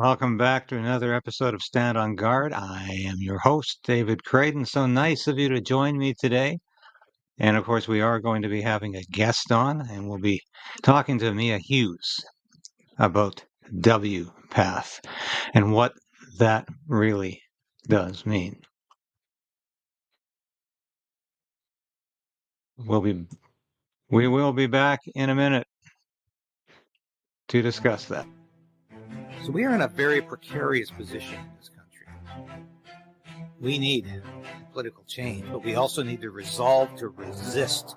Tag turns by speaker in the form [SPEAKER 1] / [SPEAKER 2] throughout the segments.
[SPEAKER 1] Welcome back to another episode of Stand on Guard. I am your host, David Krayden. So nice of you to join me today. And of course, we are going to be having a guest on, and we'll be talking to Mia Hughes about WPATH and what that really does mean. We will be back in a minute to discuss that.
[SPEAKER 2] So we are in a very precarious position in this country. We need political change, but we also need the resolve to resist.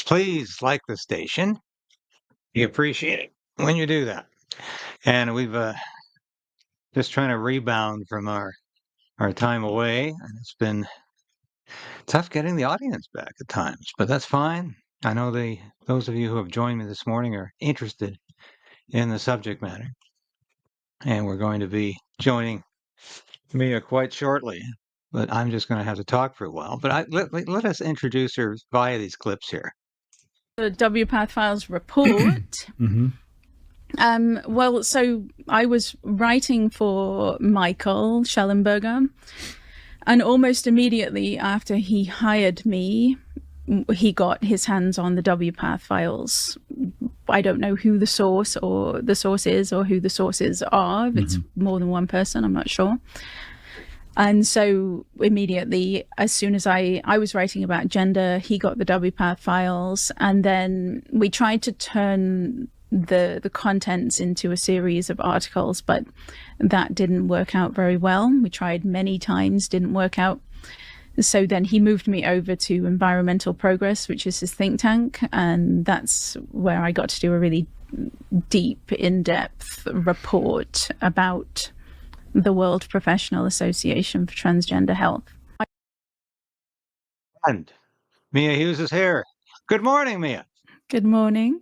[SPEAKER 1] Please like the station. We appreciate it when you do that. And we've just trying to rebound from our time away, and it's been tough getting the audience back at times, but that's fine. I know those of you who have joined me this morning are interested in the subject matter, and we're going to be joining Mia quite shortly. But I'm just going to have to talk for a while. But let us introduce her via these clips here.
[SPEAKER 3] The WPATH Files report. Well, so I was writing for Michael Schellenberger, and almost immediately after he hired me, he got his hands on the WPATH files. I don't know who the source is or who the sources are. If it's more than one person, I'm not sure. And so immediately, as soon as I was writing about gender, he got the WPATH files. And then we tried to turn the contents into a series of articles, but that didn't work out very well. We tried many times, didn't work out. So then he moved me over to Environmental Progress, which is his think tank. And that's where I got to do a really deep, in-depth report about the World Professional Association for Transgender Health.
[SPEAKER 1] And Mia Hughes is here. Good morning, Mia.
[SPEAKER 3] Good morning.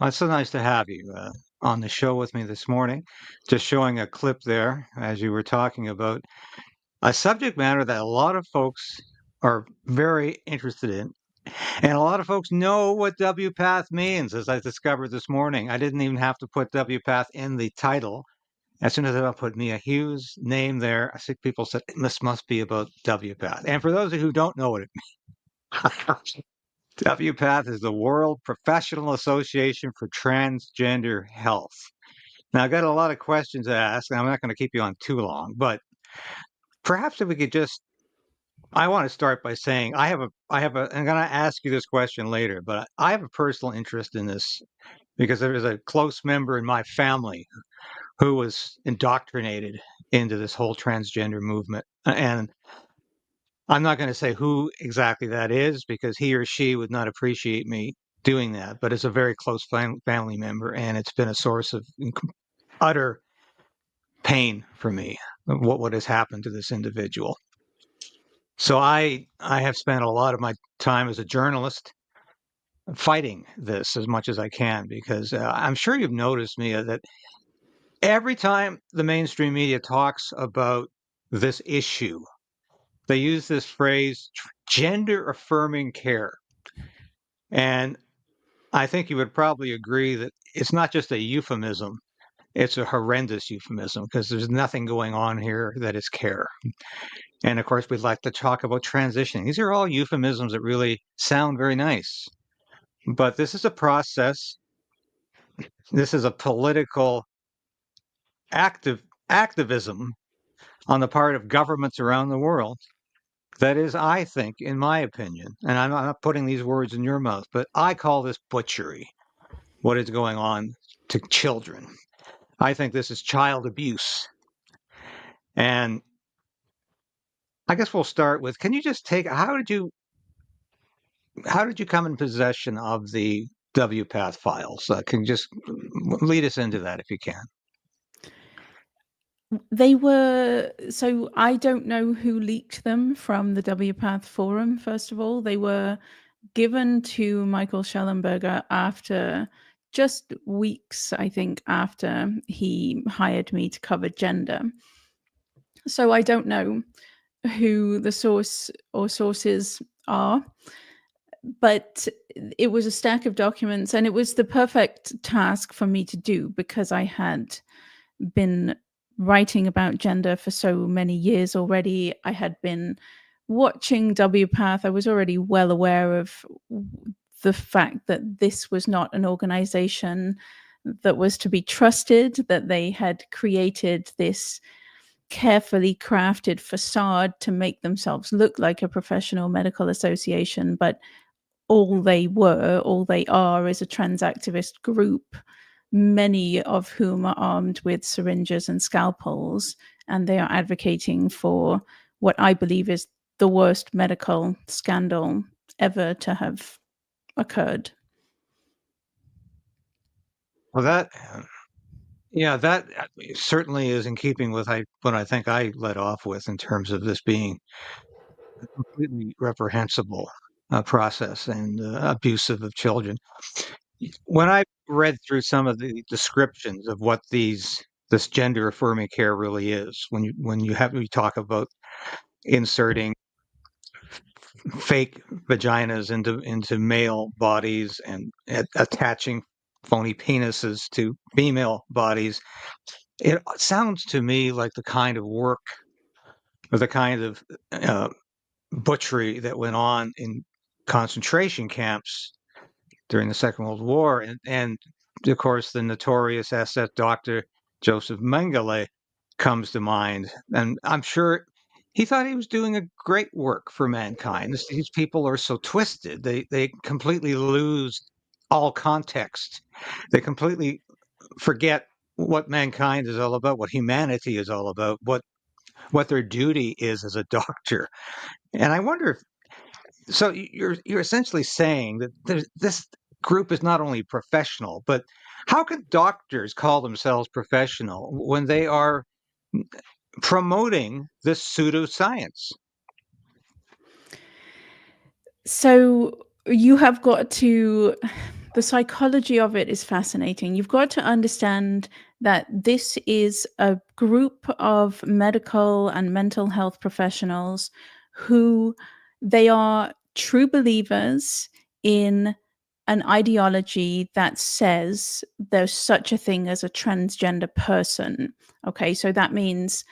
[SPEAKER 1] Well, it's so nice to have you on the show with me this morning. Just showing a clip there as you were talking about a subject matter that a lot of folks are very interested in. And a lot of folks know what WPATH means, as I discovered this morning. I didn't even have to put WPATH in the title. As soon as I put Mia Hughes' name there, I think people said, this must be about WPATH. And for those who don't know what it means, WPATH is the World Professional Association for Transgender Health. Now, I got a lot of questions to ask, and I'm not going to keep you on too long, but perhaps if we could I want to start by saying I'm going to ask you this question later, but I have a personal interest in this because there is a close member in my family who was indoctrinated into this whole transgender movement. And I'm not going to say who exactly that is because he or she would not appreciate me doing that, but it's a very close family member, and it's been a source of utter pain for me, what has happened to this individual. So I have spent a lot of my time as a journalist fighting this as much as I can, because I'm sure you've noticed, Mia, that every time the mainstream media talks about this issue, they use this phrase, gender affirming care. And I think you would probably agree that it's not just a euphemism, it's a horrendous euphemism, because there's nothing going on here that is care. And of course, we'd like to talk about transitioning. These are all euphemisms that really sound very nice. But this is a process. This is a political activism on the part of governments around the world that is, I think, in my opinion, and I'm not putting these words in your mouth, but I call this butchery, what is going on to children. I think this is child abuse. And I guess we'll start with, can you just how did you come in possession of the WPATH files? Can you just lead us into that if you can?
[SPEAKER 3] So I don't know who leaked them from the WPATH forum, first of all. They were given to Michael Schellenberger after just weeks, I think, after he hired me to cover gender. So I don't know who the source or sources are, but it was a stack of documents, and it was the perfect task for me to do because I had been writing about gender for so many years already. I had been watching WPATH. I was already well aware of the fact that this was not an organization that was to be trusted, that they had created this carefully crafted facade to make themselves look like a professional medical association, but all they are, is a trans activist group, many of whom are armed with syringes and scalpels, and they are advocating for what I believe is the worst medical scandal ever to have occurred.
[SPEAKER 1] Well, that certainly is in keeping with what I think I led off with in terms of this being a completely reprehensible process and abusive of children. When I read through some of the descriptions of what this gender affirming care really is, we talk about inserting fake vaginas into male bodies and attaching phony penises to female bodies, it sounds to me like the kind of work or the kind of uh, butchery that went on in concentration camps during the Second World War, and of course the notorious SS doctor Joseph Mengele comes to mind, and I'm sure he thought he was doing a great work for mankind. These people are so twisted; they completely lose all context. They completely forget what mankind is all about, what humanity is all about, what their duty is as a doctor. And I wonder if so you're essentially saying that this group is not only professional, but how can doctors call themselves professional when they are promoting this pseudoscience?
[SPEAKER 3] So you have got to, the psychology of it is fascinating. You've got to understand that this is a group of medical and mental health professionals who they are true believers in an ideology that says there's such a thing as a transgender person. Okay, so that means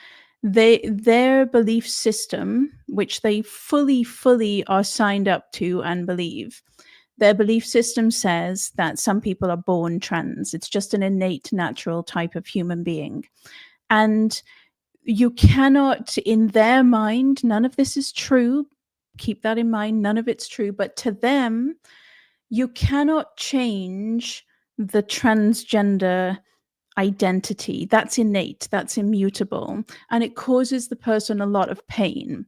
[SPEAKER 3] their belief system, which they fully are signed up to and believe, their belief system says that some people are born trans. It's just an innate natural type of human being. And you cannot, in their mind, none of this is true. Keep that in mind. None of it's true. But to them, you cannot change the transgender identity. That's innate, that's immutable, and it causes the person a lot of pain.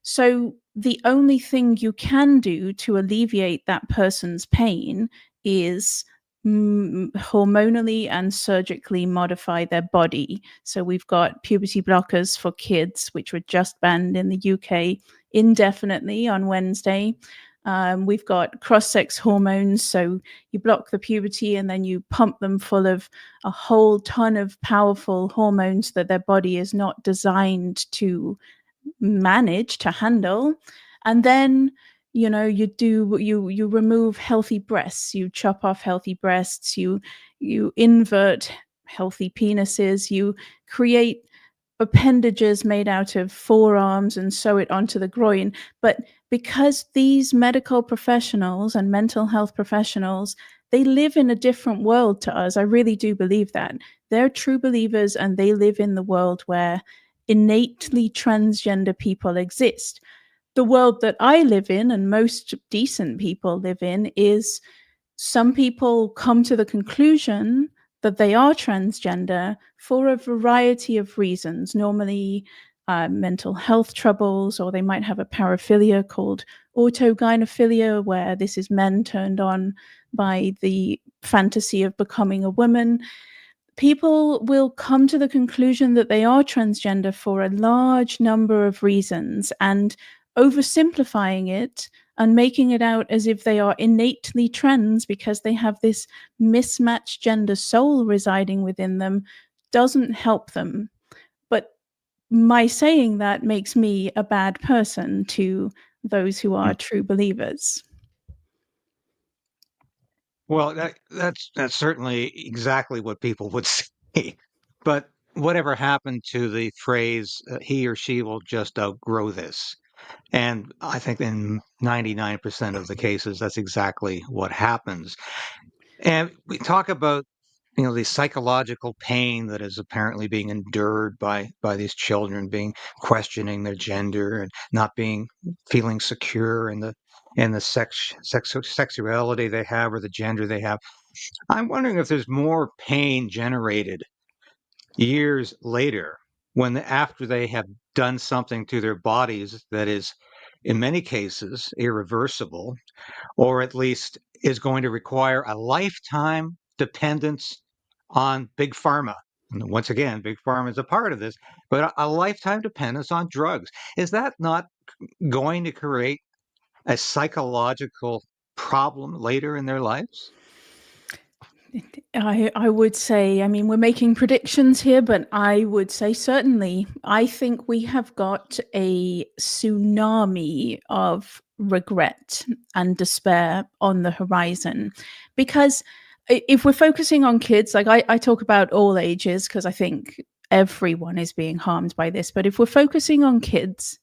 [SPEAKER 3] So, the only thing you can do to alleviate that person's pain is hormonally and surgically modify their body. So, we've got puberty blockers for kids, which were just banned in the UK indefinitely on Wednesday. We've got cross-sex hormones, so you block the puberty and then you pump them full of a whole ton of powerful hormones that their body is not designed to manage, to handle. And then you remove healthy breasts, you chop off healthy breasts, you invert healthy penises, you create appendages made out of forearms and sew it onto the groin. But because these medical professionals and mental health professionals, they live in a different world to us. I really do believe that. They're true believers and they live in the world where innately transgender people exist. The world that I live in and most decent people live in is some people come to the conclusion that they are transgender for a variety of reasons, normally mental health troubles, or they might have a paraphilia called autogynephilia, where this is men turned on by the fantasy of becoming a woman. People will come to the conclusion that they are transgender for a large number of reasons, and oversimplifying it and making it out as if they are innately trans because they have this mismatched gender soul residing within them doesn't help them. But my saying that makes me a bad person to those who are true believers.
[SPEAKER 1] Well, that's certainly exactly what people would say. But whatever happened to the phrase, he or she will just outgrow this? And I think in 99% of the cases, that's exactly what happens. And we talk about, the psychological pain that is apparently being endured by these children, being questioning their gender and not being feeling secure in the sexuality they have or the gender they have. I'm wondering if there's more pain generated years later after they have done something to their bodies that is in many cases irreversible, or at least is going to require a lifetime dependence on big pharma. And once again, big pharma is a part of this, but a lifetime dependence on drugs. Is that not going to create a psychological problem later in their lives?
[SPEAKER 3] I would say, I mean, we're making predictions here, but I would say certainly. I think we have got a tsunami of regret and despair on the horizon. Because if we're focusing on kids, like I talk about all ages, because I think everyone is being harmed by this. But if we're focusing on kids,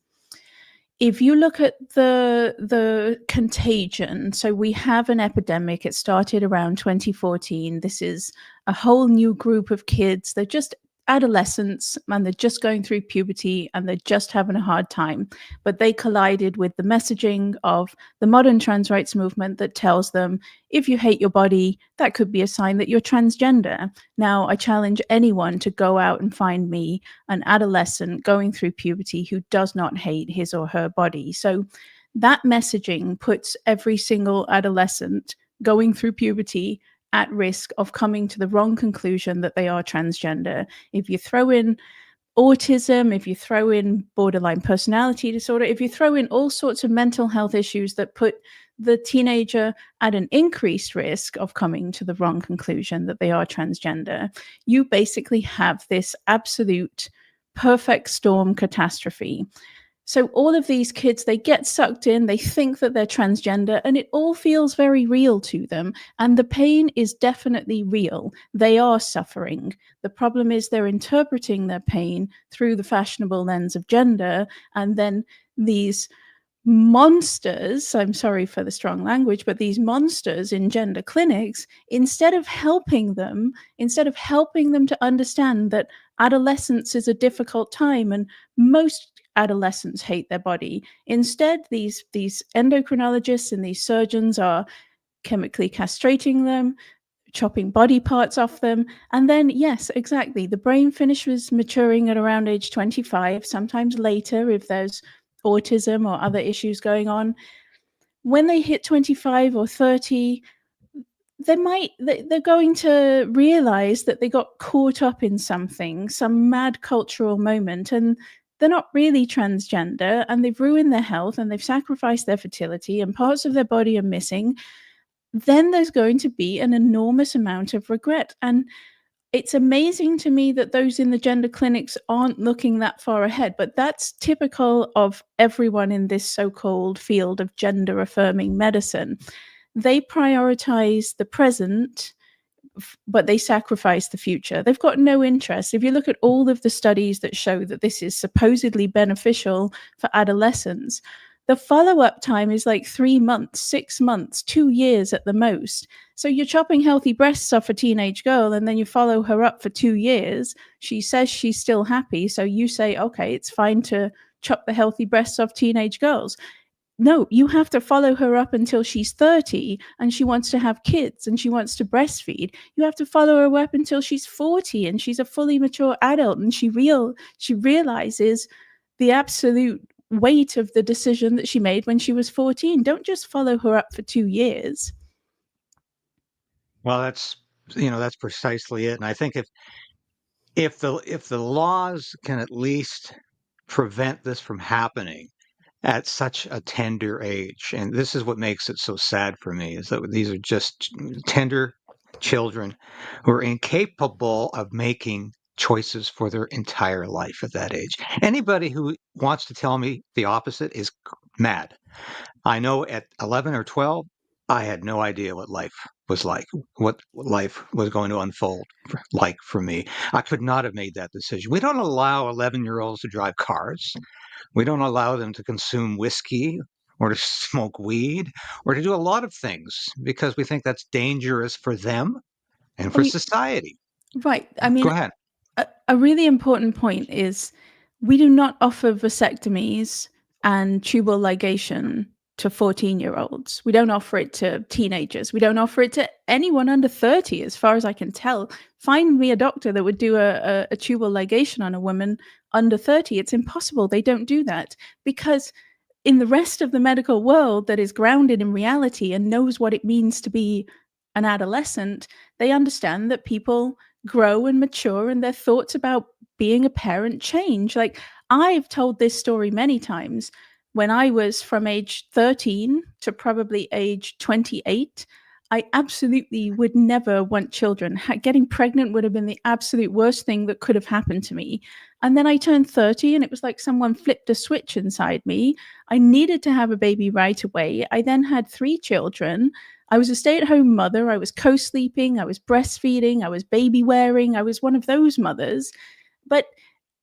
[SPEAKER 3] if you look at the contagion, so we have an epidemic. It started around 2014. This is a whole new group of kids. They're just adolescents and they're just going through puberty and they're just having a hard time. But they collided with the messaging of the modern trans rights movement that tells them if you hate your body, that could be a sign that you're transgender. Now, I challenge anyone to go out and find me an adolescent going through puberty who does not hate his or her body. So that messaging puts every single adolescent going through puberty at risk of coming to the wrong conclusion that they are transgender. If you throw in autism, if you throw in borderline personality disorder, if you throw in all sorts of mental health issues that put the teenager at an increased risk of coming to the wrong conclusion that they are transgender, you basically have this absolute perfect storm catastrophe. So all of these kids, they get sucked in, they think that they're transgender, and it all feels very real to them. And the pain is definitely real. They are suffering. The problem is they're interpreting their pain through the fashionable lens of gender. And then these monsters, I'm sorry for the strong language, but these monsters in gender clinics, instead of helping them to understand that adolescence is a difficult time and most adolescents hate their body, instead these endocrinologists and these surgeons are chemically castrating them, chopping body parts off them. And then, yes, exactly, the brain finishes maturing at around age 25, sometimes later if there's autism or other issues going on. When they hit 25 or 30, they're going to realize that they got caught up in something, some mad cultural moment, and they're not really transgender, and they've ruined their health and they've sacrificed their fertility and parts of their body are missing. Then there's going to be an enormous amount of regret. And it's amazing to me that those in the gender clinics aren't looking that far ahead, but that's typical of everyone in this so-called field of gender affirming medicine. They prioritize the present, but they sacrifice the future. They've got no interest. If you look at all of the studies that show that this is supposedly beneficial for adolescents, the follow-up time is like 3 months, 6 months, 2 years at the most. So you're chopping healthy breasts off a teenage girl and then you follow her up for 2 years. She says she's still happy. So you say, okay, it's fine to chop the healthy breasts off teenage girls. No, you have to follow her up until she's 30 and she wants to have kids and she wants to breastfeed. You have to follow her up until she's 40 and she's a fully mature adult and she realizes the absolute weight of the decision that she made when she was 14. Don't just follow her up for 2 years.
[SPEAKER 1] Well, that's precisely it. And I think if the laws can at least prevent this from happening at such a tender age, and this is what makes it so sad for me, is that these are just tender children who are incapable of making choices for their entire life at that age. Anybody who wants to tell me the opposite is mad. I know at 11 or 12, I had no idea what life was like, what life was going to unfold like for me. I could not have made that decision. We don't allow 11-year-olds to drive cars. We don't allow them to consume whiskey or to smoke weed or to do a lot of things because we think that's dangerous for them and
[SPEAKER 3] I
[SPEAKER 1] for
[SPEAKER 3] mean,
[SPEAKER 1] society.
[SPEAKER 3] right. I
[SPEAKER 1] Go
[SPEAKER 3] mean,
[SPEAKER 1] ahead.
[SPEAKER 3] a really important point is we do not offer vasectomies and tubal ligation to 14-year-olds. We don't offer it to teenagers. We don't offer it to anyone under 30, as far as I can tell. Find me a doctor that would do a tubal ligation on a woman under 30. It's impossible. They don't do that because in the rest of the medical world that is grounded in reality and knows what it means to be an adolescent, they understand that people grow and mature and their thoughts about being a parent change. Like, I've told this story many times. When I was from age 13 to probably age 28, I absolutely would never want children. Getting pregnant would have been the absolute worst thing that could have happened to me. And then I turned 30 and it was like someone flipped a switch inside me. I needed to have a baby right away. I then had 3 children. I was a stay-at-home mother. I was co-sleeping. I was breastfeeding. I was baby wearing. I was one of those mothers. But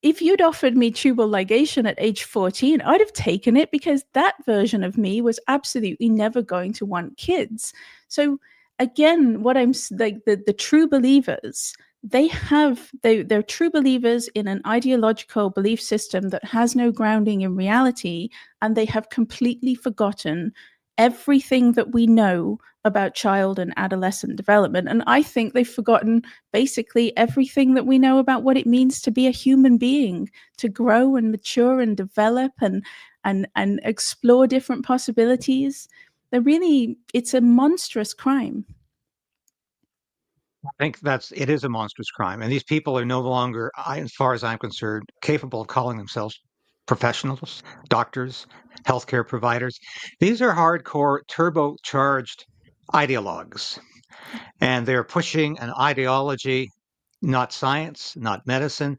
[SPEAKER 3] if you'd offered me tubal ligation at age 14, I'd have taken it because that version of me was absolutely never going to want kids. So again, what I'm like, the true believers, they're true believers in an ideological belief system that has no grounding in reality, and they have completely forgotten everything that we know about child and adolescent development. And I think they've forgotten basically everything that we know about what it means to be a human being, to grow and mature and develop and explore different possibilities. It's a monstrous crime.
[SPEAKER 1] I think it is a monstrous crime. And these people are no longer, as far as I'm concerned, capable of calling themselves professionals, doctors, healthcare providers. These are hardcore, turbocharged ideologues. And they're pushing an ideology, not science, not medicine,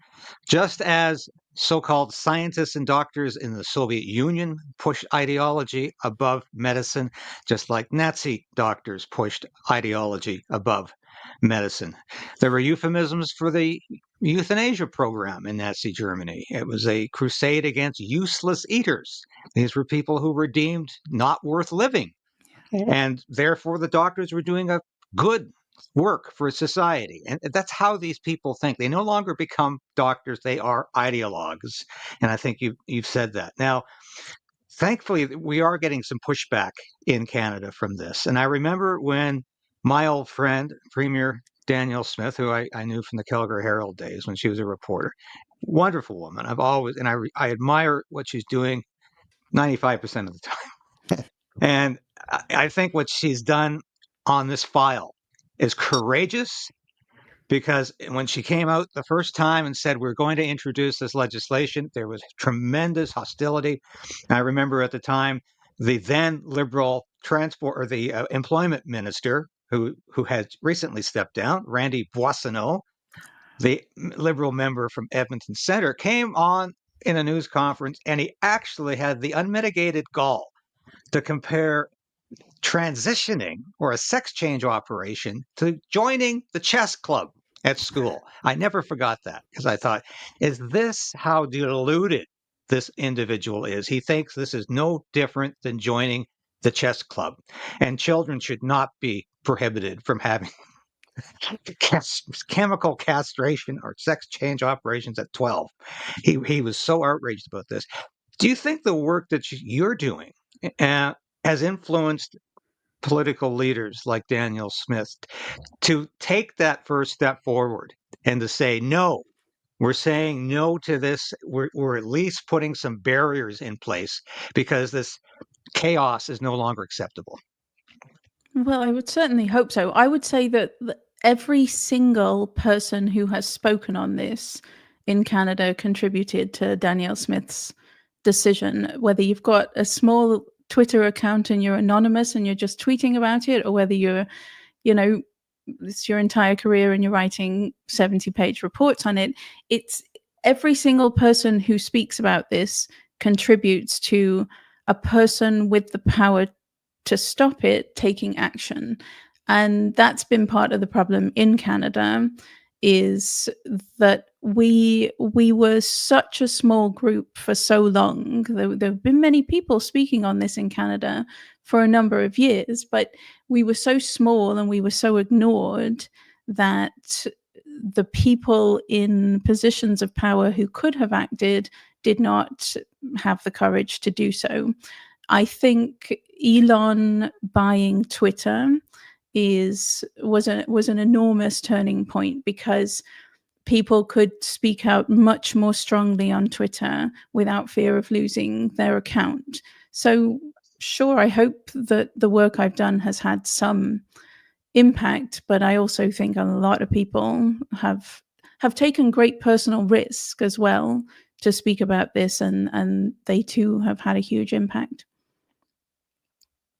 [SPEAKER 1] just as so-called scientists and doctors in the Soviet Union pushed ideology above medicine, just like Nazi doctors pushed ideology above medicine. There were euphemisms for the euthanasia program in Nazi Germany. It was a crusade against useless eaters. These were people who were deemed not worth living. And therefore, the doctors were doing a good work for society. And that's how these people think. They no longer become doctors, they are ideologues. And I think you've said that. Now, thankfully, we are getting some pushback in Canada from this. And I remember when my old friend, Premier Danielle Smith, who I knew from the Calgary Herald days when she was a reporter, wonderful woman. I admire what she's doing 95% of the time. And I think what she's done on this file is courageous because when she came out the first time and said, we're going to introduce this legislation, there was tremendous hostility. I remember at the time, the then Liberal transport or the employment minister who had recently stepped down, Randy Boissonneau, the Liberal member from Edmonton Centre, came on in a news conference and he actually had the unmitigated gall to compare transitioning or a sex change operation to joining the chess club at school. I never forgot that because I thought, is this how deluded this individual is? He thinks this is no different than joining the chess club, and children should not be prohibited from having chemical castration or sex change operations at 12. He was so outraged about this. Do you think the work that you're doing has influenced political leaders like Danielle Smith to take that first step forward and to say, no, we're saying no to this. We're at least putting some barriers in place because this chaos is no longer acceptable?
[SPEAKER 3] Well, I would certainly hope so. I would say that every single person who has spoken on this in Canada contributed to Danielle Smith's decision, whether you've got a small Twitter account and you're anonymous and you're just tweeting about it, or whether you're, you know, it's your entire career and you're writing 70-page reports on it. It's every single person who speaks about this contributes to a person with the power to stop it taking action. And that's been part of the problem in Canada, is that we were such a small group for so long. There have been many people speaking on this in Canada for a number of years, but we were so small and we were so ignored that the people in positions of power who could have acted did not have the courage to do so. I think Elon buying Twitter was an enormous turning point, because people could speak out much more strongly on Twitter without fear of losing their account. So sure, I hope that the work I've done has had some impact, but I also think a lot of people have taken great personal risk as well to speak about this, and they too have had a huge impact.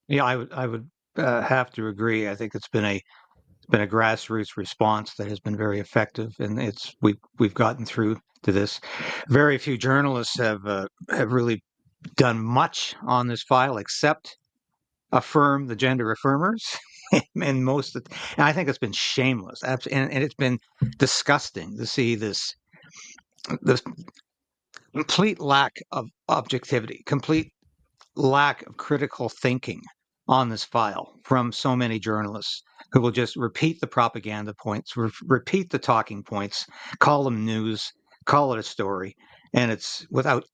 [SPEAKER 1] Yeah, I would have to agree. I think it's been a grassroots response that has been very effective, and we've gotten through to this. Very few journalists have really done much on this file except affirm the gender affirmers, and and I think it's been shameless, and it's been disgusting to see this complete lack of objectivity, complete lack of critical thinking on this file from so many journalists who will just repeat the propaganda points, repeat the talking points, call them news, call it a story, and it's without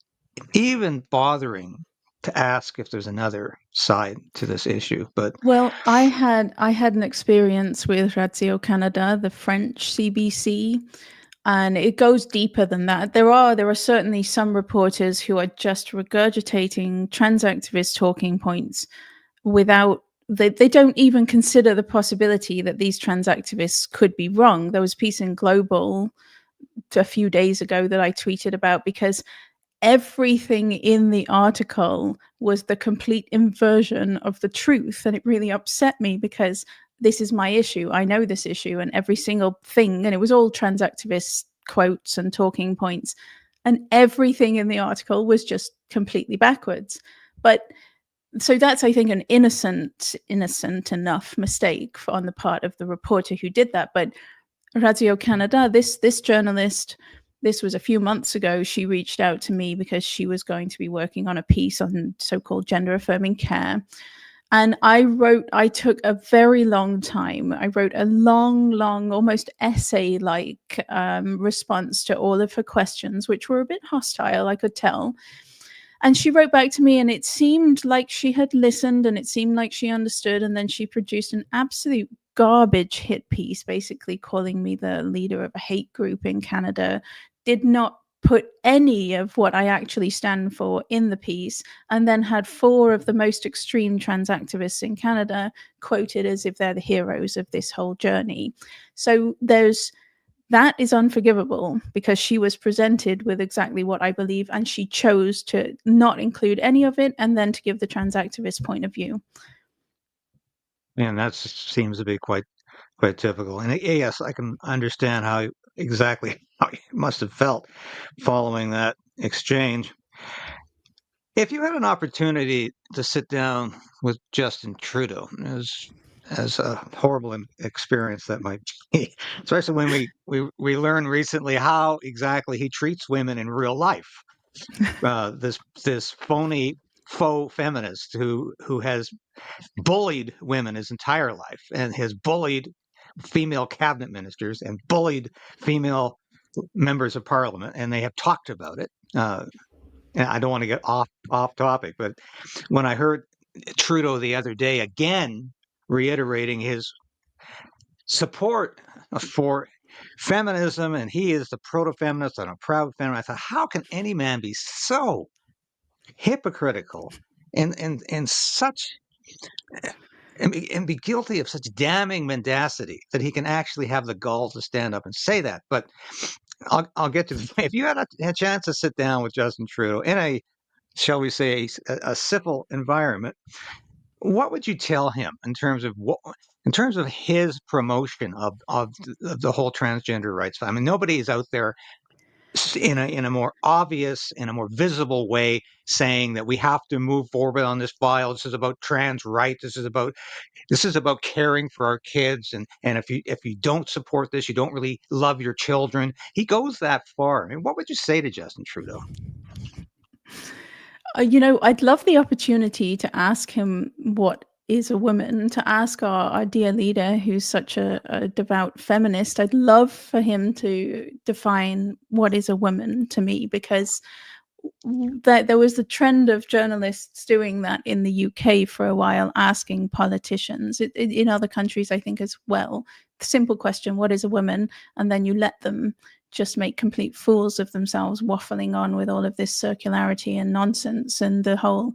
[SPEAKER 1] even bothering to ask if there's another side to this issue. But
[SPEAKER 3] Well, I had an experience with Radio Canada, the French CBC, and it goes deeper than that. There are certainly some reporters who are just regurgitating trans activist talking points without they don't even consider the possibility that these trans activists could be wrong. There was a piece in Global a few days ago that I tweeted about, because everything in the article was the complete inversion of the truth. And it really upset me, because this is my issue. I know this issue, and every single thing, and it was all trans activist quotes and talking points, and everything in the article was just completely backwards. But so that's, I think, an innocent enough mistake on the part of the reporter who did that. But Radio Canada, this journalist, this was a few months ago, she reached out to me because she was going to be working on a piece on so-called gender affirming care. And I took a very long time. I wrote a long, almost essay-like response to all of her questions, which were a bit hostile, I could tell. And she wrote back to me, and it seemed like she had listened, and it seemed like she understood. And then she produced an absolute garbage hit piece, basically calling me the leader of a hate group in Canada, did not put any of what I actually stand for in the piece, and then had 4 of the most extreme trans activists in Canada quoted as if they're the heroes of this whole journey. So that is unforgivable, because she was presented with exactly what I believe, and she chose to not include any of it, and then to give the trans activist point of view.
[SPEAKER 1] and that seems to be quite typical. And yes, I can understand how exactly how you must have felt following that exchange. If you had an opportunity to sit down with Justin Trudeau, as a horrible experience that might be, especially when we learned recently how exactly he treats women in real life. This phony faux feminist who has bullied women his entire life, and has bullied female cabinet ministers and bullied female members of parliament, and they have talked about it. And I don't want to get off topic, but when I heard Trudeau the other day again reiterating his support for feminism, and he is the proto-feminist and a proud feminist, I thought, how can any man be so hypocritical and such and be guilty of such damning mendacity that he can actually have the gall to stand up and say that? But I'll get to if you had a chance to sit down with Justin Trudeau in a, shall we say, a civil environment, what would you tell him in terms of his promotion of the whole transgender rights? I mean, nobody is out there in a more obvious, in a more visible way, saying that we have to move forward on this file. This is about trans rights. This is about caring for our kids. And if you don't support this, you don't really love your children. He goes that far. I mean, what would you say to Justin Trudeau?
[SPEAKER 3] I'd love the opportunity to ask him what is a woman, to ask our dear leader, who's such a devout feminist. I'd love for him to define what is a woman to me, because there was the trend of journalists doing that in the UK for a while, asking politicians. In other countries, I think, as well. The simple question, what is a woman? And then you let them just make complete fools of themselves, waffling on with all of this circularity and nonsense, and the whole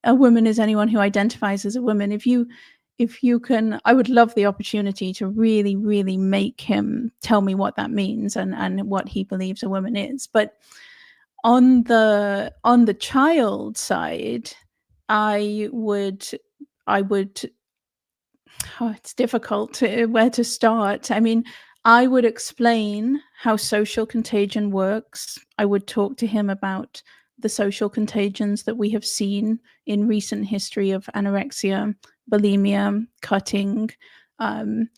[SPEAKER 3] a woman is anyone who identifies as a woman. If you can, I would love the opportunity to really, really make him tell me what that means and what he believes a woman is. But on the child side, I would it's difficult where to start. I mean, I would explain how social contagion works. I would talk to him about the social contagions that we have seen in recent history of anorexia, bulimia, cutting, um,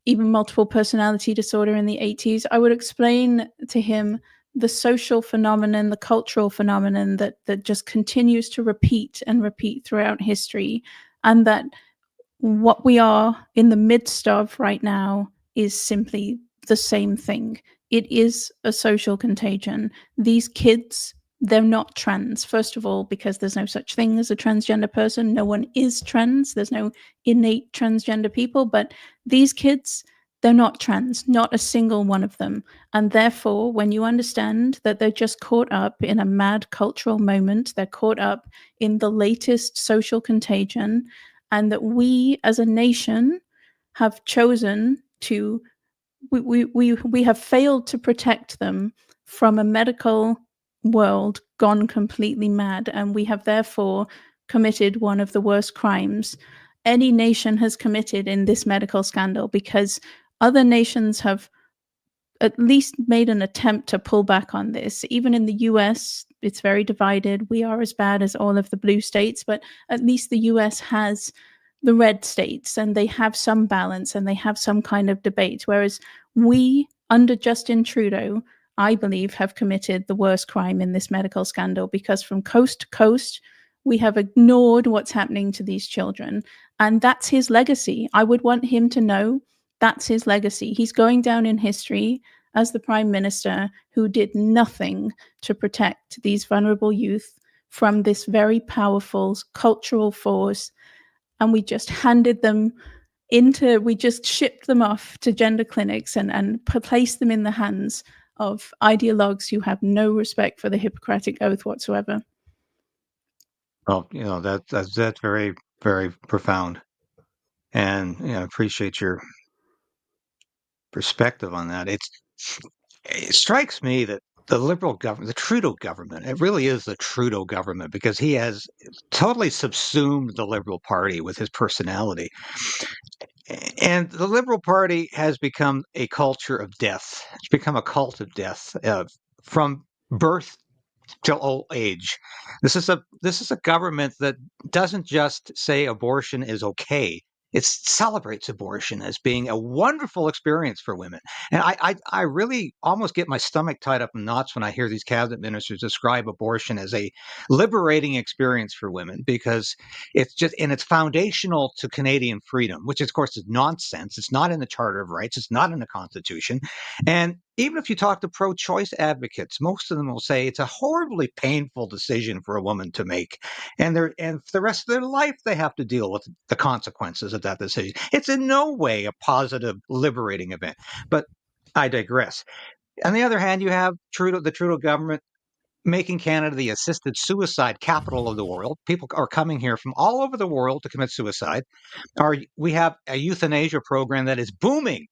[SPEAKER 3] even multiple personality disorder in the 80s. I would explain to him the social phenomenon, the cultural phenomenon that just continues to repeat and repeat throughout history, and that what we are in the midst of right now is simply the same thing. It is a social contagion. These kids, they're not trans, first of all, because there's no such thing as a transgender person. No one is trans. There's no innate transgender people, but these kids, they're not trans, not a single one of them. And therefore, when you understand that they're just caught up in a mad cultural moment, they're caught up in the latest social contagion, and that we as a nation have chosen to we have failed to protect them from a medical world gone completely mad, and we have therefore committed one of the worst crimes any nation has committed in this medical scandal, because other nations have at least made an attempt to pull back on this. Even in the US, it's very divided. We are as bad as all of the blue states, but at least the US has the red states, and they have some balance and they have some kind of debate. Whereas we, under Justin Trudeau, I believe, have committed the worst crime in this medical scandal, because from coast to coast, we have ignored what's happening to these children. And that's his legacy. I would want him to know that's his legacy. He's going down in history as the prime minister who did nothing to protect these vulnerable youth from this very powerful cultural force. And we just we just shipped them off to gender clinics and placed them in the hands of ideologues who have no respect for the Hippocratic Oath whatsoever.
[SPEAKER 1] Well, that's very, very profound. And I appreciate your perspective on that. It strikes me that the Liberal government, the Trudeau government, it really is the Trudeau government, because he has totally subsumed the Liberal Party with his personality. And the Liberal Party has become a culture of death. It's become a cult of death, from birth till old age. This is a government that doesn't just say abortion is okay. It celebrates abortion as being a wonderful experience for women. And I really almost get my stomach tied up in knots when I hear these cabinet ministers describe abortion as a liberating experience for women, because it's foundational to Canadian freedom, which of course is nonsense. It's not in the Charter of Rights. It's not in the Constitution. And even if you talk to pro-choice advocates, most of them will say it's a horribly painful decision for a woman to make, and for the rest of their life they have to deal with the consequences of that decision. It's in no way a positive, liberating event. But I digress. On the other hand, you have the Trudeau government making Canada the assisted suicide capital of the world. People are coming here from all over the world to commit suicide. We have a euthanasia program that is booming.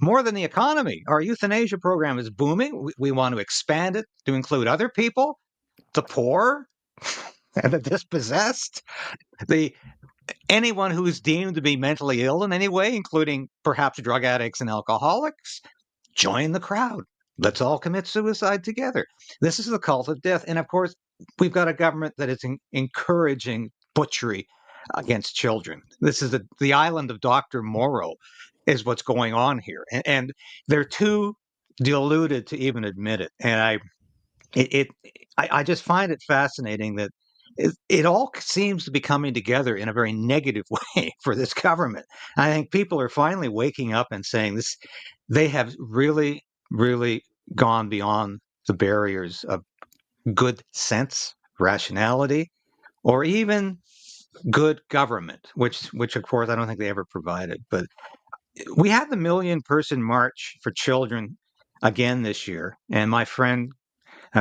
[SPEAKER 1] More than the economy, our euthanasia program is booming. We want to expand it to include other people, the poor and the dispossessed, the anyone who's deemed to be mentally ill in any way, including perhaps drug addicts and alcoholics, join the crowd. Let's all commit suicide together. This is the cult of death. And of course, we've got a government that is encouraging butchery against children. This is the island of Dr. Moreau is what's going on here. And they're too deluded to even admit it. And I just find it fascinating that it all seems to be coming together in a very negative way for this government. I think people are finally waking up and saying this. They have really, really gone beyond the barriers of good sense, rationality, or even good government, which of course I don't think they ever provided. But we had the million-person march for children again this year, and my friend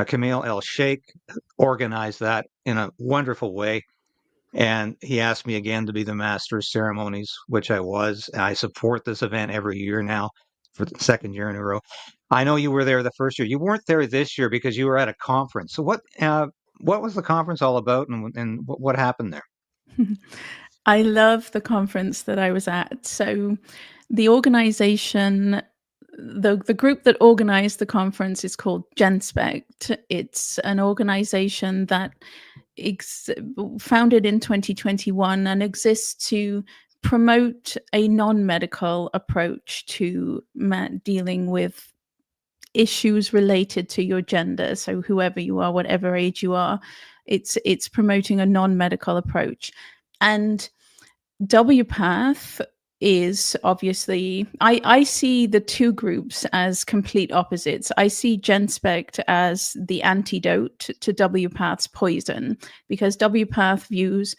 [SPEAKER 1] Camille El Sheikh organized that in a wonderful way. And he asked me again to be the master of ceremonies, which I was. I support this event every year now for the second year in a row. I know you were there the first year. You weren't there this year because you were at a conference. So what was the conference all about, and what happened there?
[SPEAKER 3] I love the conference that I was at. So the organization, the group that organized the conference is called GenSpect. It's an organization that founded in 2021 and exists to promote a non-medical approach to dealing with issues related to your gender. So whoever you are, whatever age you are, it's promoting a non-medical approach. And WPATH is obviously, I see the two groups as complete opposites. I see GenSpect as the antidote to WPATH's poison, because WPATH views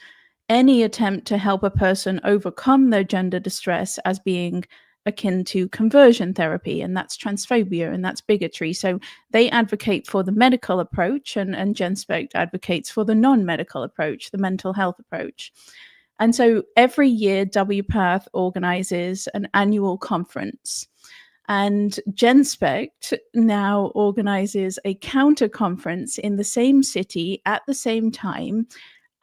[SPEAKER 3] any attempt to help a person overcome their gender distress as being akin to conversion therapy, and that's transphobia and that's bigotry. So they advocate for the medical approach, and GenSpect advocates for the non-medical approach, the mental health approach. And so every year, WPATH organizes an annual conference. And GenSpect now organizes a counter conference in the same city at the same time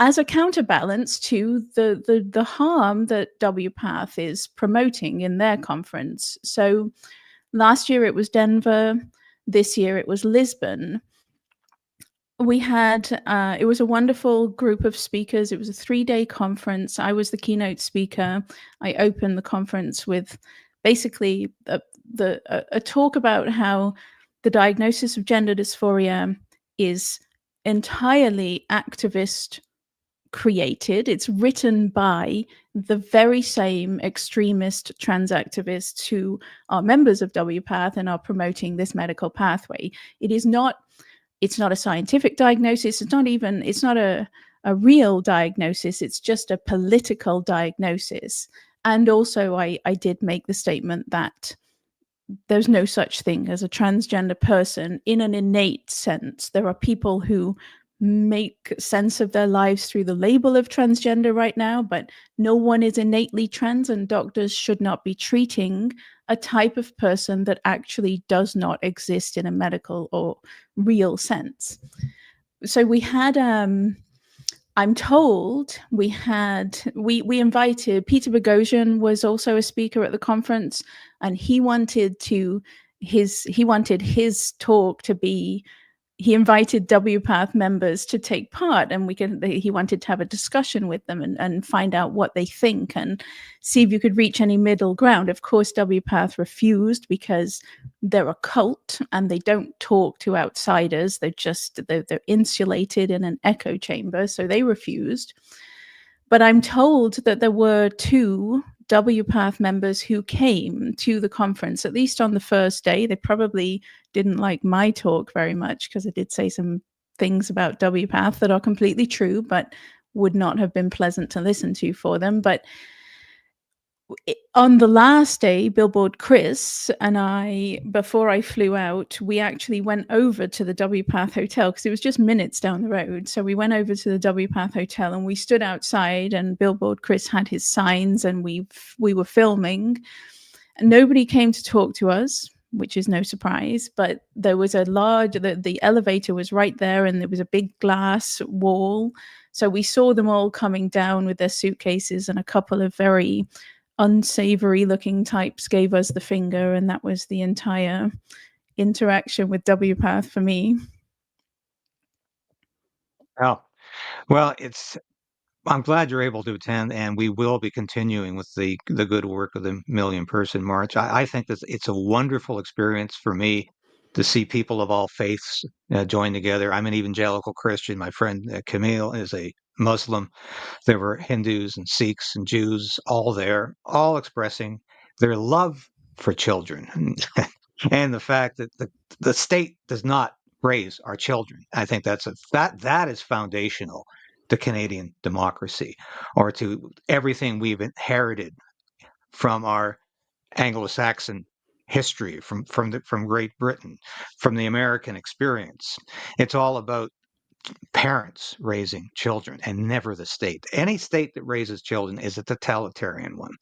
[SPEAKER 3] as a counterbalance to the harm that WPATH is promoting in their conference. So last year it was Denver. This year it was Lisbon. We had, it was a wonderful group of speakers. It was a 3-day conference. I was the keynote speaker. I opened the conference with basically a talk about how the diagnosis of gender dysphoria is entirely activist created. It's written by the very same extremist trans activists who are members of WPATH and are promoting this medical pathway. It's not a scientific diagnosis. It's not a real diagnosis. It's just a political diagnosis. And also I did make the statement that there's no such thing as a transgender person in an innate sense. There are people who make sense of their lives through the label of transgender right now, but no one is innately trans, and doctors should not be treating a type of person that actually does not exist in a medical or real sense. So we had, I'm told we invited Peter Boghossian was also a speaker at the conference, and he wanted his talk to be, he invited WPATH members to take part, and he wanted to have a discussion with them and find out what they think and see if you could reach any middle ground. Of course, WPATH refused because they're a cult and they don't talk to outsiders. They're insulated in an echo chamber, so they refused. But I'm told that there were 2 WPATH members who came to the conference, at least on the first day. They probably didn't like my talk very much because I did say some things about WPATH that are completely true, but would not have been pleasant to listen to for them. But on the last day, Billboard Chris and I, before I flew out, we actually went over to the WPATH hotel because it was just minutes down the road. So we went over to the WPATH hotel and we stood outside, and Billboard Chris had his signs, and we were filming. And nobody came to talk to us. which is no surprise. But there was the elevator was right there, and there was a big glass wall. So we saw them all coming down with their suitcases, and a couple of very unsavory looking types gave us the finger, and that was the entire interaction with WPATH for me.
[SPEAKER 1] Oh, well, I'm glad you're able to attend, and we will be continuing with the good work of the Million Person March. I think that it's a wonderful experience for me to see people of all faiths join together. I'm an evangelical Christian. My friend Camille is a Muslim. There were Hindus and Sikhs and Jews all there, all expressing their love for children and the fact that the state does not raise our children. I think that is foundational to Canadian democracy, or to everything we've inherited from our Anglo-Saxon history, from Great Britain, from the American experience. It's all about parents raising children and never the state. Any state that raises children is a totalitarian one,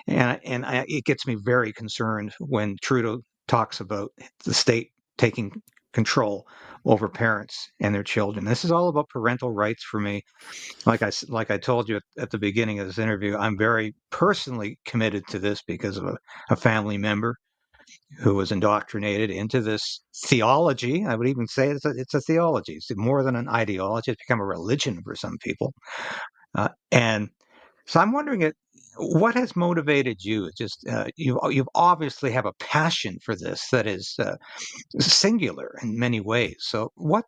[SPEAKER 1] and it gets me very concerned when Trudeau talks about the state taking control over parents and their children. This is all about parental rights for me. Like I told you at the beginning of this interview, I'm very personally committed to this because of a family member who was indoctrinated into this theology. I would even say it's a theology. It's more than an ideology. It's become a religion for some people. And so I'm wondering, what has motivated you? Just you obviously have a passion for this that is singular in many ways. So what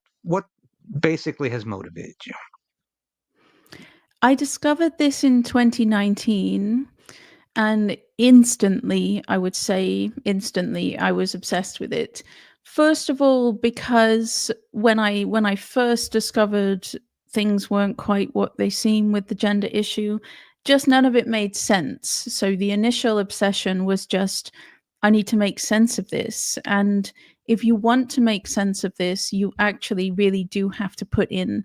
[SPEAKER 1] basically has motivated you?
[SPEAKER 3] I discovered this in 2019, and instantly, I would say instantly, I was obsessed with it. First of all, because when I first discovered things weren't quite what they seem with the gender issue, just none of it made sense. So the initial obsession was just, I need to make sense of this. And if you want to make sense of this, you actually really do have to put in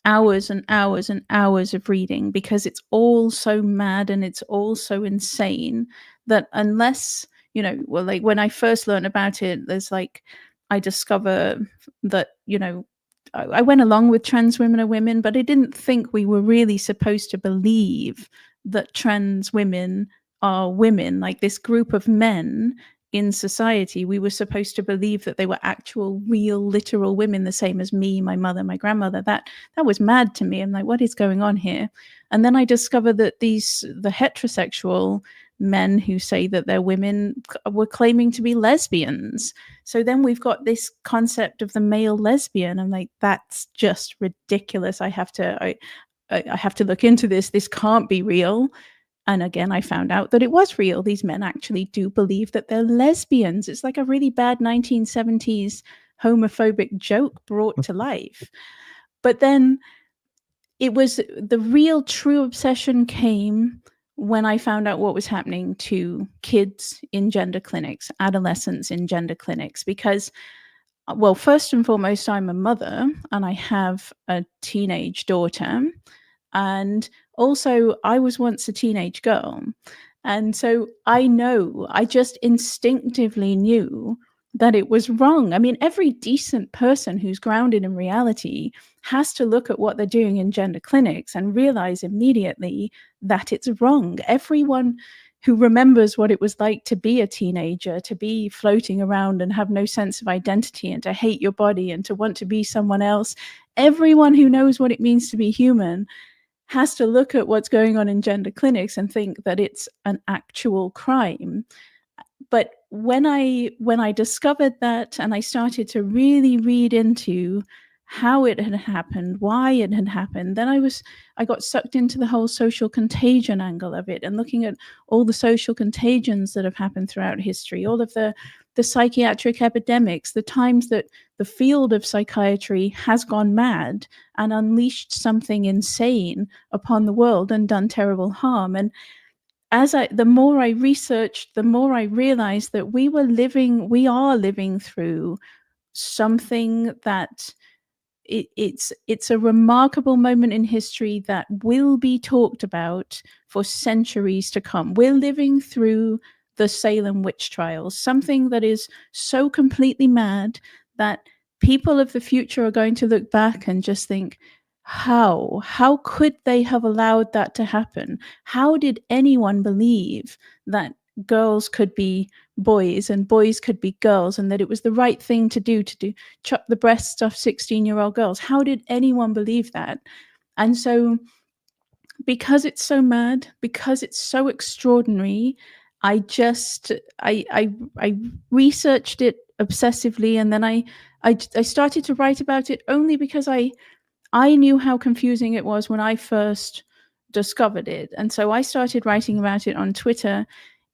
[SPEAKER 3] hours and hours and hours of reading, because it's all so mad and it's all so insane that unless, well, like when I first learned about it, there's like, I discover that, I went along with trans women are women, but I didn't think we were really supposed to believe that trans women are women, like this group of men in society. We were supposed to believe that they were actual, real, literal women, the same as me, my mother, my grandmother. That was mad to me. I'm like, what is going on here? And then I discovered that the heterosexual men who say that they're women were claiming to be lesbians. So then we've got this concept of the male lesbian. I'm like, that's just ridiculous. I have to look into this. This can't be real. And again, I found out that it was real. These men actually do believe that they're lesbians. It's like a really bad 1970s homophobic joke brought to life. But then it was the real true obsession came when I found out what was happening to kids in gender clinics, adolescents in gender clinics, because, well, first and foremost, I'm a mother and I have a teenage daughter. And also, I was once a teenage girl. And so I just instinctively knew that it was wrong. I mean, every decent person who's grounded in reality has to look at what they're doing in gender clinics and realize immediately that it's wrong. Everyone who remembers what it was like to be a teenager, to be floating around and have no sense of identity and to hate your body and to want to be someone else, everyone who knows what it means to be human has to look at what's going on in gender clinics and think that it's an actual crime. But when I discovered that and I started to really read into how it had happened, why it had happened, then I got sucked into the whole social contagion angle of it and looking at all the social contagions that have happened throughout history, all of the psychiatric epidemics, the times that the field of psychiatry has gone mad and unleashed something insane upon the world and done terrible harm. And the more I researched, the more I realized that we are living through something that it's a remarkable moment in history that will be talked about for centuries to come. We're living through the Salem witch trials, something that is so completely mad that people of the future are going to look back and just think, how could they have allowed that to happen? How did anyone believe that girls could be boys and boys could be girls, and that it was the right thing to do chop the breasts off 16-year-old girls? How did anyone believe that? And so, because it's so mad, because it's so extraordinary, I researched it obsessively, and then I started to write about it only because I knew how confusing it was when I first discovered it. And so I started writing about it on Twitter,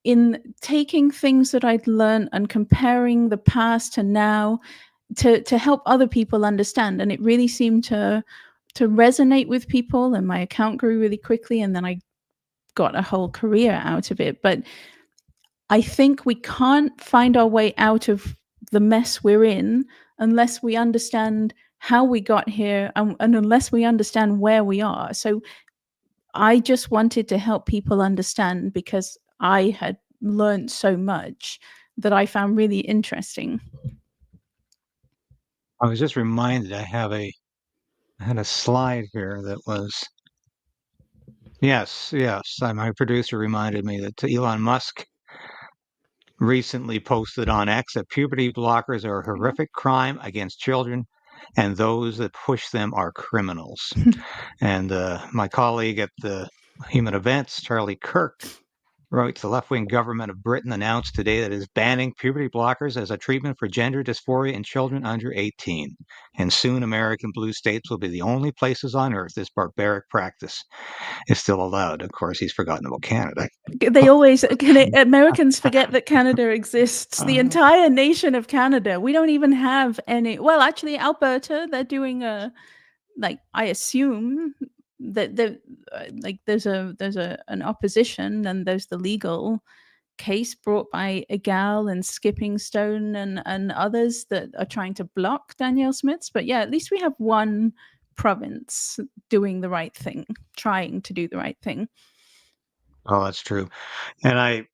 [SPEAKER 3] in taking things that I'd learned and comparing the past to now, to help other people understand. And it really seemed to resonate with people, and my account grew really quickly, and then I got a whole career out of it. But I think we can't find our way out of the mess we're in unless we understand how we got here, and unless we understand where we are. So I just wanted to help people understand, because I had learned so much that I found really interesting.
[SPEAKER 1] I was just reminded I had a slide here that was yes. My producer reminded me that Elon Musk recently posted on X that puberty blockers are a horrific crime against children, and those that push them are criminals. And my colleague at the Human Events, Charlie Kirk, wrote, the left-wing government of Britain announced today that it is banning puberty blockers as a treatment for gender dysphoria in children under 18. And soon American blue states will be the only places on earth this barbaric practice is still allowed. Of course, he's forgotten about Canada.
[SPEAKER 3] They always Americans forget that Canada exists. The entire nation of Canada. We don't even have any. Well, actually, Alberta, they're doing a, like, I assume that like there's an opposition, and there's the legal case brought by Egal and Skipping Stone and others that are trying to block Danielle Smith's. But yeah, at least we have one province doing the right thing, trying to do the right thing.
[SPEAKER 1] Oh, that's true. And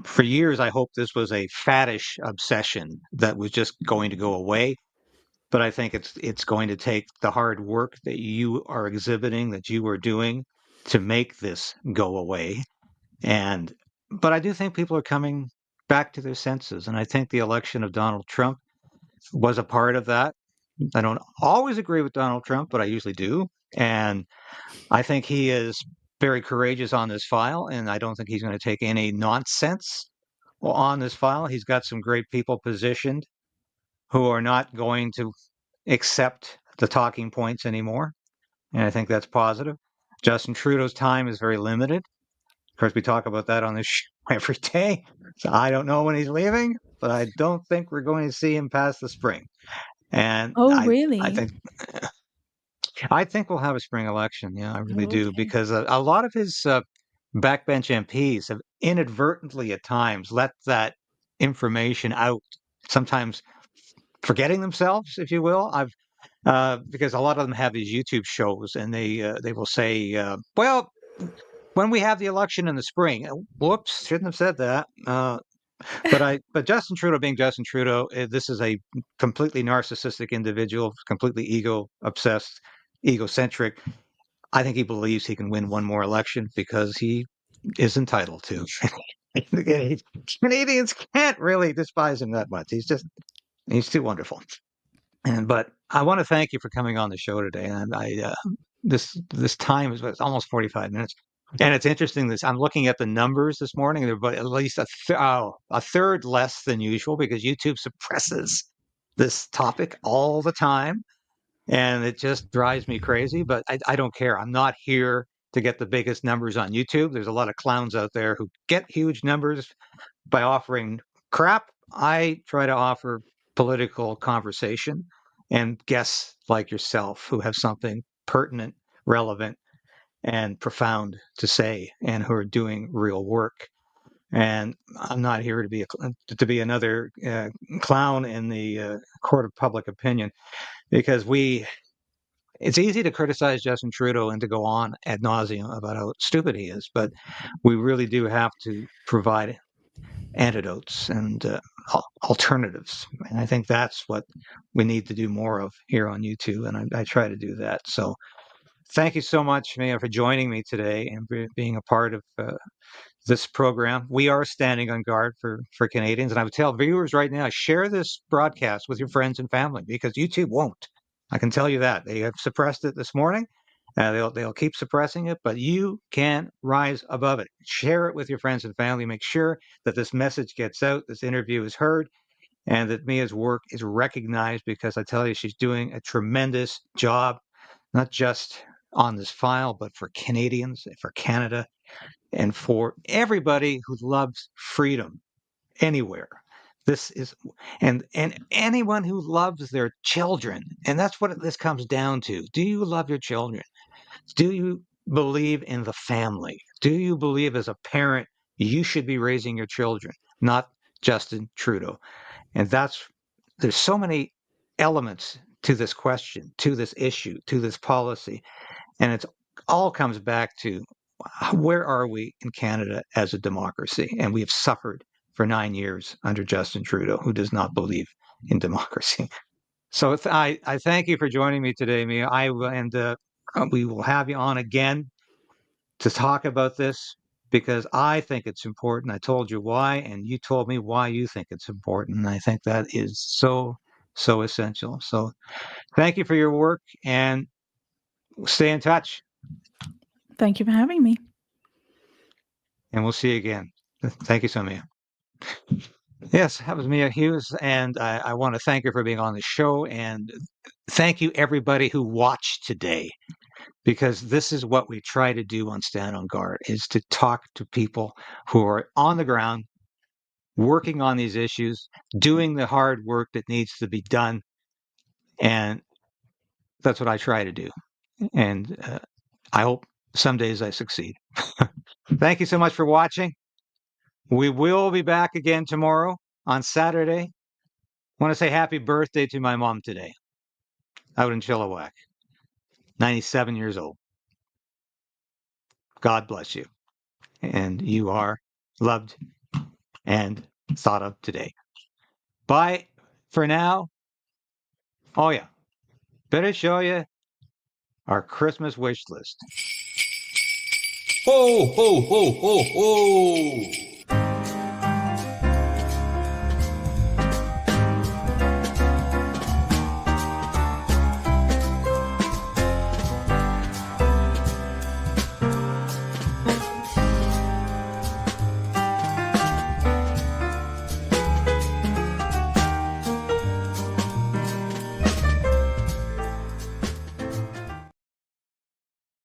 [SPEAKER 1] for years, I hoped this was a faddish obsession that was just going to go away. But I think it's going to take the hard work that you are exhibiting, that you are doing, to make this go away. And but I do think people are coming back to their senses, and I think the election of Donald Trump was a part of that. I don't always agree with Donald Trump, but I usually do. And I think he is very courageous on this file, and I don't think he's going to take any nonsense on this file. He's got some great people positioned who are not going to accept the talking points anymore. And I think that's positive. Justin Trudeau's time is very limited. Of course, we talk about that on this show every day. So I don't know when he's leaving, but I don't think we're going to see him past the spring. And
[SPEAKER 3] Oh,
[SPEAKER 1] I
[SPEAKER 3] really?
[SPEAKER 1] think we'll have a spring election. Yeah, I really
[SPEAKER 3] Oh,
[SPEAKER 1] do,
[SPEAKER 3] okay.
[SPEAKER 1] because a lot of his backbench MPs have inadvertently at times let that information out. Sometimes forgetting themselves, if you will. Because a lot of them have these YouTube shows, and they will say, "Well, when we have the election in the spring." Whoops, shouldn't have said that. But Justin Trudeau, being Justin Trudeau, this is a completely narcissistic individual, completely ego obsessed, egocentric. I think he believes he can win one more election because he is entitled to. Canadians can't really despise him that much. He's too wonderful. But I want to thank you for coming on the show today. And this time is almost 45 minutes. And it's interesting, this I'm looking at the numbers this morning. They're about at least a third less than usual, because YouTube suppresses this topic all the time, and it just drives me crazy. But I don't care. I'm not here to get the biggest numbers on YouTube. There's a lot of clowns out there who get huge numbers by offering crap. I try to offer political conversation and guests like yourself who have something pertinent, relevant, and profound to say, and who are doing real work. And I'm not here to be another clown in the court of public opinion, because it's easy to criticize Justin Trudeau and to go on ad nauseum about how stupid he is, but we really do have to provide antidotes and alternatives. And I think that's what we need to do more of here on YouTube. And I try to do that. So thank you so much, Mia, for joining me today and being a part of this program. We are standing on guard for Canadians. And I would tell viewers right now, share this broadcast with your friends and family because YouTube won't. I can tell you that. They have suppressed it this morning. They'll keep suppressing it, but you can rise above it. Share it with your friends and family. Make sure that this message gets out, this interview is heard, and that Mia's work is recognized because I tell you, she's doing a tremendous job, not just on this file, but for Canadians, for Canada, and for everybody who loves freedom anywhere. This is and anyone who loves their children, and that's what this comes down to. Do you love your children? Do you believe in the family? Do you believe as a parent you should be raising your children, not Justin Trudeau? And there's so many elements to this question, to this issue, to this policy, and it all comes back to where are we in Canada as a democracy? And we have suffered for 9 years under Justin Trudeau, who does not believe in democracy. So I thank you for joining me today, Mia. We will have you on again to talk about this because I think it's important. I told you why, and you told me why you think it's important. And I think that is so, so essential. So thank you for your work and stay in touch.
[SPEAKER 3] Thank you for having me.
[SPEAKER 1] And we'll see you again. Thank you so, Mia. Yes, that was Mia Hughes, and I want to thank her for being on the show, and thank you everybody who watched today, because this is what we try to do on Stand on Guard, is to talk to people who are on the ground, working on these issues, doing the hard work that needs to be done, and that's what I try to do, and I hope some days I succeed. Thank you so much for watching. We will be back again tomorrow on Saturday. I want to say happy birthday to my mom today, out in Chilliwack, 97 years old. God bless you. And you are loved and thought of today. Bye for now. Oh, yeah. Better show you our Christmas wish list.
[SPEAKER 4] Ho, ho, ho, ho, ho!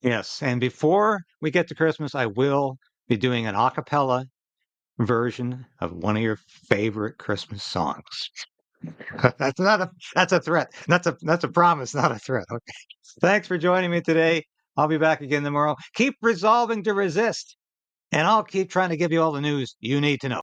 [SPEAKER 1] Yes, and before we get to Christmas, I will be doing an a cappella version of one of your favorite Christmas songs. That's a threat. That's a promise, not a threat. Okay. Thanks for joining me today. I'll be back again tomorrow. Keep resolving to resist, and I'll keep trying to give you all the news you need to know.